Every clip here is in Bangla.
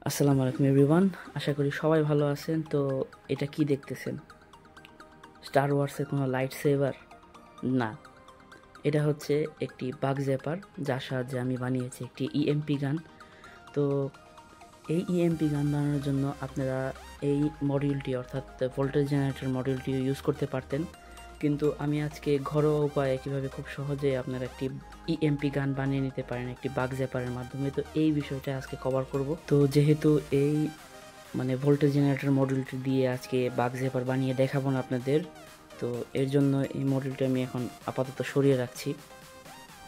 আসসালামু আলাইকুম এভরিওয়ান। আশা করি সবাই ভালো আছেন। তো এটা কি দেখতেছেন? স্টার ওয়ার্সের কোনো লাইট সেভার না, এটা হচ্ছে একটি বাগ জ্যাপার, যার সাহায্যে আমি বানিয়েছি একটি ইএমপি গান। তো এই ইএমপি গান বানানোর জন্য আপনারা এই মডিউলটি অর্থাৎ ভোল্টেজ জেনারেটর মডিউলটি ইউজ করতে পারতেন, কিন্তু আমি আজকে ঘরোয়া উপায়ে কীভাবে খুব সহজে আপনারা একটি ইএমপি গান বানিয়ে নিতে পারেন একটি বাগ জ্যাপারের মাধ্যমে, তো এই বিষয়টা আজকে কভার করব। তো যেহেতু এই ভোল্টেজ জেনারেটর মডিউলটি দিয়ে আজকে বাগ জ্যাপার বানিয়ে দেখাবো না আপনাদের, তো এর জন্য এই মডিউলটি আমি এখন আপাতত সরিয়ে রাখছি।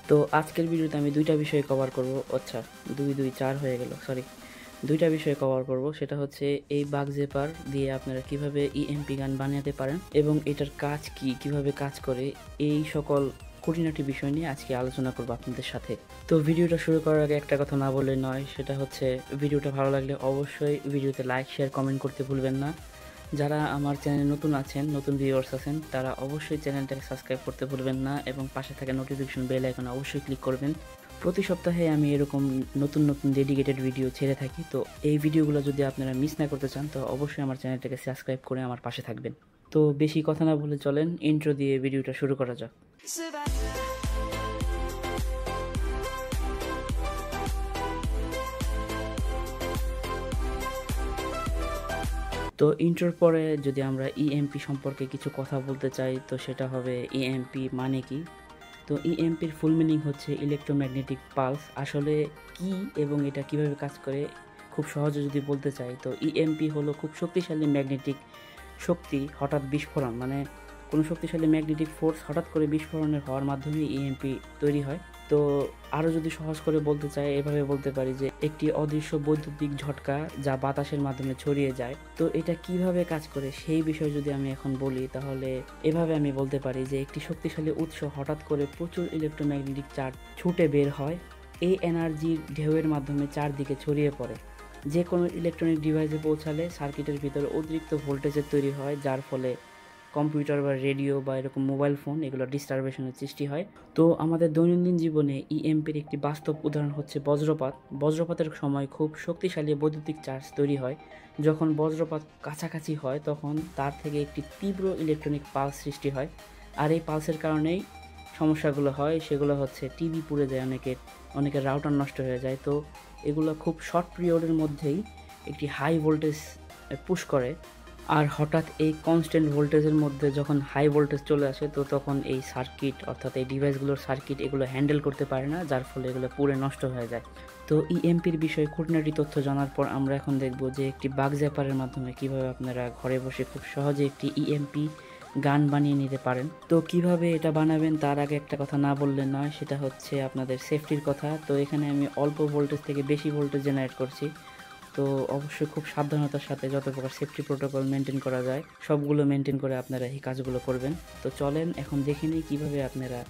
তো আজকের ভিডিওতে আমি দুইটা বিষয় কভার করব। আচ্ছা, 4 হয়ে গেল, সরি, দুইটা বিষয় কভার করব। সেটা হচ্ছে এই বাগ জ্যাপার দিয়ে আপনারা কিভাবে ইএমপি গান বানাতে পারেন এবং এটার কাজ কি, কিভাবে কাজ করে, এই সকল খুঁটিনাটি বিষয় নিয়ে আজকে আলোচনা করব আপনাদের সাথে। তো ভিডিওটা শুরু করার আগে একটা কথা না বললে নয়, সেটা হচ্ছে ভিডিওটা ভালো লাগলে অবশ্যই ভিডিওতে লাইক, শেয়ার, কমেন্ট করতে ভুলবেন না। যারা আমার চ্যানেলে নতুন আছেন, নতুন ভিউয়ার্স আছেন, তারা অবশ্যই চ্যানেলটাকে সাবস্ক্রাইব করতে ভুলবেন না এবং পাশে থাকা নোটিফিকেশন বেল আইকনে অবশ্যই ক্লিক করবেন। প্রতি সপ্তাহে আমি এরকম নতুন নতুন ডেডিকেটেড ভিডিও ছেড়ে থাকি। তো এই ভিডিওগুলো যদি আপনারা মিস না করতে চান, তো অবশ্যই আমার চ্যানেলটাকে সাবস্ক্রাইব করে আমার পাশে থাকবেন। তো বেশি কথা না বলে চলেন ইন্ট্রো দিয়ে ভিডিওটা শুরু করা যাক। তো ইন্ট্রোর পরে যদি আমরা ইএমপি সম্পর্কে কিছু কথা বলতে চাই, তো সেটা হবে ইএমপি মানে কি। তো ইএমপির ফুল মিনিং হচ্ছে ইলেকট্রোম্যাগনেটিক পালস। আসলে কি এবং এটা কিভাবে কাজ করে খুব সহজে যদি বলতে চাই, তো ইএমপি হলো খুব শক্তিশালী ম্যাগনেটিক শক্তি হঠাৎ বিস্ফোরণ, কোনো শক্তিশালী ম্যাগনেটিক ফোর্স হঠাৎ করে বিস্ফোরণের হওয়ার মাধ্যমে ইএমপি তৈরি হয়। তো আরও যদি সহজ করে বলতে চাই, এভাবে বলতে পারি যে একটি অদৃশ্য বৈদ্যুতিক ঝটকা যা বাতাসের মাধ্যমে ছড়িয়ে যায়। তো এটা কিভাবে কাজ করে সেই বিষয়ে যদি আমি এখন বলি, তাহলে এভাবে আমি বলতে পারি যে একটি শক্তিশালী উৎস হঠাৎ করে প্রচুর ইলেকট্রোম্যাগনেটিক চার্জ ছুটে বের হয়। এই এনার্জির ঢেউয়ের মাধ্যমে চারদিকে ছড়িয়ে পড়ে। যে কোনো ইলেকট্রনিক ডিভাইসে পৌঁছালে সার্কিটের ভিতরে অতিরিক্ত ভোল্টেজের তৈরি হয়, যার ফলে কম্পিউটার বা রেডিও বা এরকম মোবাইল ফোন এগুলো ডিস্টারবেশনের সৃষ্টি হয়। তো আমাদের দৈনন্দিন জীবনে ইএমপির একটি বাস্তব উদাহরণ হচ্ছে বজ্রপাত। বজ্রপাতের সময় খুব শক্তিশালী বৈদ্যুতিক চার্জ তৈরি হয়। যখন বজ্রপাত কাছাকাছি হয়, তখন তার থেকে একটি তীব্র ইলেকট্রনিক পালস সৃষ্টি হয়। আর এই পালসের কারণেই সমস্যাগুলো হয়, সেগুলো হচ্ছে টিভি পুড়ে যায়, অনেকের রাউটার নষ্ট হয়ে যায়। তো এগুলো খুব শর্ট পিরিয়ডের মধ্যেই একটি হাই ভোল্টেজ পুশ করে। আর হঠাৎ এই কনস্ট্যান্ট ভোল্টেজের মধ্যে যখন হাই ভোল্টেজ চলে আসে, তো তখন এই সার্কিট অর্থাৎ এই ডিভাইসগুলোর সার্কিট এগুলো হ্যান্ডেল করতে পারে না, যার ফলে এগুলো পুরো নষ্ট হয়ে যায়। তো ইএমপির বিষয়ে খুঁটিনাটি তথ্য জানার পর আমরা এখন দেখব যে একটি বাগ জ্যাপারের মাধ্যমে কিভাবে আপনারা ঘরে বসে খুব সহজে একটি ইএমপি গান বানিয়ে নিতে পারেন। তো কিভাবে এটা বানাবেন তার আগে একটা কথা না বললে নয়, সেটা হচ্ছে আপনাদের সেফটির কথা। তো এখানে আমি অল্প ভোল্টেজ থেকে বেশি ভোল্টেজ জেনারেট করছি। তো অবশ্যই খুব সাবধানতার সাথে যত প্রকার সেফটি প্রোটোকল মেনটেন করা যায় সবগুলো মেনটেন করে আপনারা এই কাজগুলো করবেন। তো চলেন এখন দেখে নিই কীভাবে আপনারা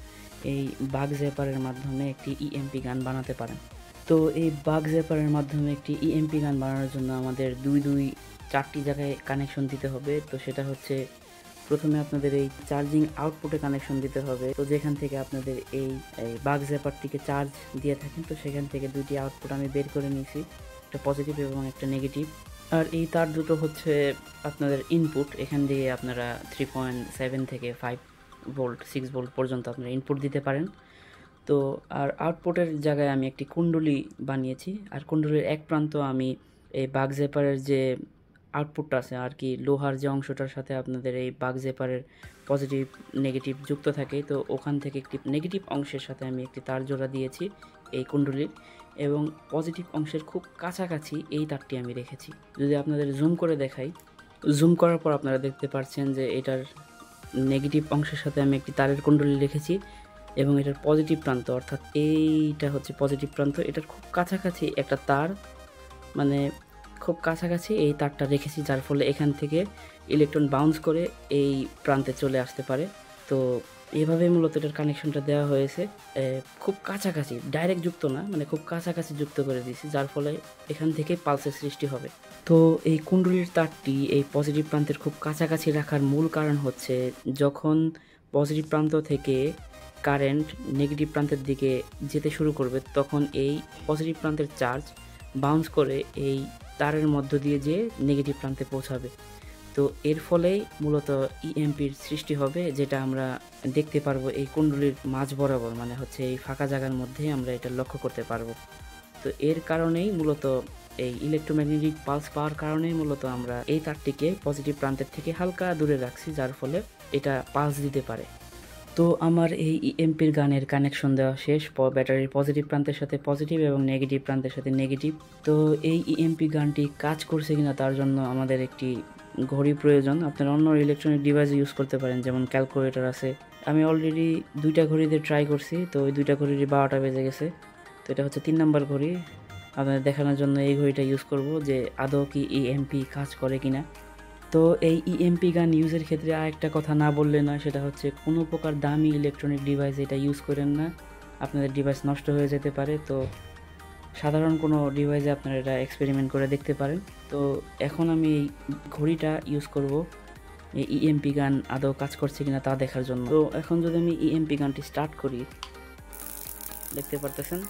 এই বাগ জ্যাপারের মাধ্যমে একটি ইএমপি গান বানাতে পারেন। তো এই বাগ জ্যাপারের মাধ্যমে একটি ইএমপি গান বানানোর জন্য আমাদের চারটি জায়গায় কানেকশন দিতে হবে। তো সেটা হচ্ছে, প্রথমে আপনাদের এই চার্জিং আউটপুটে কানেকশন দিতে হবে। তো যেখান থেকে আপনাদের এই বাগ জ্যাপারটিকে চার্জ দিয়ে থাকেন, তো সেখান থেকে দুইটি আউটপুট আমি বের করে নিয়েছি, একটা পজিটিভ এবং একটা নেগেটিভ। আর এই তার দুটো হচ্ছে আপনাদের ইনপুট। এখান দিয়ে আপনারা 3.7 থেকে 6 ভোল্ট পর্যন্ত আপনারা ইনপুট দিতে পারেন। তো আর আউটপুটের জায়গায় আমি একটি কুণ্ডলী বানিয়েছি, আর কুণ্ডলীর এক প্রান্ত আমি এই বাগ জ্যাপারের যে আউটপুটটা আছে আর কি, লোহার যে অংশটার সাথে আপনাদের এই বাগ জ্যাপারের পজিটিভ নেগেটিভ যুক্ত থাকে, তো ওখান থেকে একটি নেগেটিভ অংশের সাথে আমি একটি তার জোড়া দিয়েছি এই কুণ্ডলীর, এবং পজিটিভ অংশের খুব কাছাকাছি এই তারটি আমি রেখেছি। যদি আপনাদের জুম করে দেখাই, জুম করার পর আপনারা দেখতে পাচ্ছেন যে এটার নেগেটিভ অংশের সাথে আমি একটি তারের কুণ্ডলী রেখেছি এবং এটার পজিটিভ প্রান্ত অর্থাৎ এইটা হচ্ছে পজিটিভ প্রান্ত, এটার খুব কাছাকাছি একটা তার, খুব কাছাকাছি এই তারটা রেখেছি, যার ফলে এখান থেকে ইলেকট্রন বাউন্স করে এই প্রান্তে চলে আসতে পারে। তো এভাবে মূলত এটার কানেকশনটা দেওয়া হয়েছে, খুব কাছাকাছি, ডাইরেক্ট যুক্ত না, খুব কাছাকাছি যুক্ত করে দিয়েছি, যার ফলে এখান থেকে পালসের সৃষ্টি হবে। তো এই কুণ্ডলীর তারটি এই পজিটিভ প্রান্তের খুব কাছাকাছি রাখার মূল কারণ হচ্ছে, যখন পজিটিভ প্রান্ত থেকে কারেন্ট নেগেটিভ প্রান্তের দিকে যেতে শুরু করবে, তখন এই পজিটিভ প্রান্তের চার্জ বাউন্স করে এই তারের মধ্য দিয়ে যে নেগেটিভ প্রান্তে পৌঁছাবে। তো এর ফলেই মূলত ইএমপির সৃষ্টি হবে, যেটা আমরা দেখতে পারবো এই কুণ্ডলীর মাঝ বরাবর, মানে হচ্ছে এই ফাঁকা জায়গার মধ্যে আমরা এটা লক্ষ্য করতে পারবো। তো এর কারণেই মূলত এই ইলেকট্রোম্যাগনেটিক পালস পাওয়ার কারণেই মূলত আমরা এই তারটিকে পজিটিভ প্রান্তের থেকে হালকা দূরে রাখছি, যার ফলে এটা পালস দিতে পারে। তো আমার এই ইএমপির গানের কানেকশন দেওয়া শেষ, ব্যাটারির পজিটিভ প্রান্তের সাথে পজিটিভ এবং নেগেটিভ প্রান্তের সাথে নেগেটিভ। তো এই ইএমপি গানটি কাজ করছে কিনা তার জন্য আমাদের একটি ঘড়ি প্রয়োজন। আপনারা অন্য ইলেকট্রনিক ডিভাইস ইউজ করতে পারেন, যেমন ক্যালকুলেটর আছে। আমি অলরেডি 2টা ঘড়িতে ট্রাই করছি, তো ওই 2টা ঘড়িরই 12টা বেজে গেছে। তো এটা হচ্ছে 3 নাম্বার ঘড়ি। আপনাদের দেখানোর জন্য এই ঘড়িটা ইউজ করব যে আদৌ কি ইএমপি কাজ করে কিনা। তো এই ইএমপি গান ইউজের ক্ষেত্রে আরেকটা কথা না বললে না, সেটা হচ্ছে কোনো প্রকার দামি ইলেকট্রনিক ডিভাইস এটা ইউজ করেন না, আপনাদের ডিভাইস নষ্ট হয়ে যেতে পারে। তো সাধারণ কোনো ডিভাইসে আপনারা এটা এক্সপেরিমেন্ট করে দেখতে পারেন। তো এখন আমি এই ঘড়িটা ইউজ করব এই ইএমপি গান আদৌ কাজ করছে কিনা তা দেখার জন্য। তো এখন যদি আমি ইএমপি গানটি স্টার্ট করি, দেখতে পারতেছেন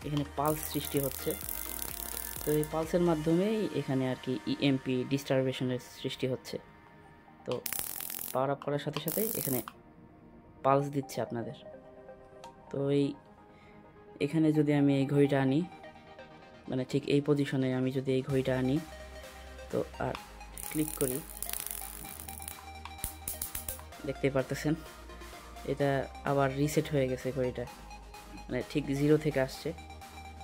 এখানে পালস সৃষ্টি হচ্ছে। তো এই পালসের মাধ্যমেই এখানে আর কি ইএমপি ডিস্টারবেশনের সৃষ্টি হচ্ছে। তো পাওয়ার আপ করার সাথে সাথে এখানে পালস দিচ্ছে আপনাদের। তো এখানে যদি আমি এই ঘড়িটা আনি, মানে ঠিক এই পজিশনে আমি যদি এই ঘড়িটা আনি, তো আর ক্লিক করি, দেখতে পারতেছেন এটা আবার রিসেট হয়ে গেছে ঘড়িটা, মানে ঠিক 0 থেকে আসছে।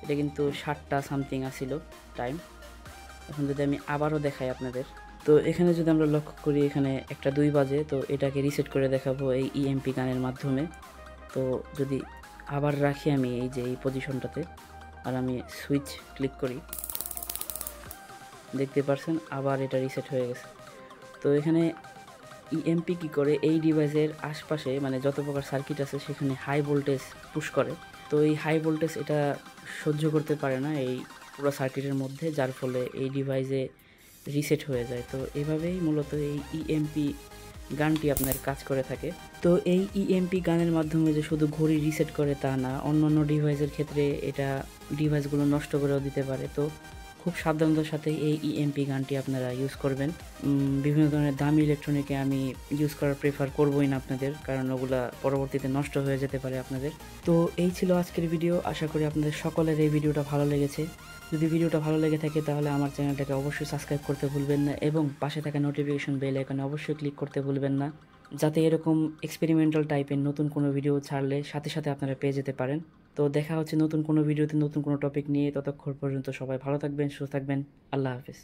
এটা কিন্তু 7টা সামথিং আসছিল টাইম। এখন যদি আমি আবারও দেখাই আপনাদের, তো এখানে যদি আমরা লক্ষ্য করি এখানে 1টা 2 বাজে। তো এটাকে রিসেট করে দেখাবো এই ইএমপি গানের মাধ্যমে। তো যদি আবার রাখি আমি এই যে এই পজিশনটাতে, আর আমি সুইচ ক্লিক করি, দেখতে পারছেন আবার এটা রিসেট হয়ে গেছে। তো এখানে ইএমপি কী করে, এই ডিভাইসের আশপাশে মানে যত প্রকার সার্কিট আছে সেখানে হাই ভোল্টেজ পুশ করে। তো এই হাই ভোল্টেজ এটা সহ্য করতে পারে না এই পুরো সার্কিটের মধ্যে, যার ফলে এই ডিভাইসে রিসেট হয়ে যায়। তো এভাবেই মূলত এই ইএমপি গানটি আপনার কাজ করে থাকে। তো এই ইএমপি গানের মাধ্যমে যে শুধু ঘড়ি রিসেট করে তা না, অন্যান্য ডিভাইসের ক্ষেত্রে এটা ডিভাইসগুলো নষ্ট করেও দিতে পারে। তো খুব সাবধানতার সাথে এই ইএমপি গানটি আপনারা ইউজ করবেন। বিভিন্ন ধরনের দামি ইলেকট্রনিকে আমি ইউজ করার প্রেফার করবই না আপনাদের, কারণ ওগুলা পরবর্তীতে নষ্ট হয়ে যেতে পারে আপনাদের। তো এই ছিল আজকের ভিডিও। আশা করি আপনাদের সকলের এই ভিডিওটা ভালো লেগেছে। যদি ভিডিওটা ভালো লেগে থাকে তাহলে আমার চ্যানেলটাকে অবশ্যই সাবস্ক্রাইব করতে ভুলবেন না, এবং পাশে থাকা নোটিফিকেশন বেল আইকনে অবশ্যই ক্লিক করতে ভুলবেন না, যাতে এরকম এক্সপেরিমেন্টাল টাইপের নতুন কোনো ভিডিও ছাড়লে সাথে সাথে আপনারা পেয়ে যেতে পারেন। তো দেখা হচ্ছে নতুন কোনো ভিডিওতে নতুন কোনো টপিক নিয়ে। ততক্ষণ পর্যন্ত সবাই ভালো থাকবেন, সুস্থ থাকবেন। আল্লাহ হাফেজ।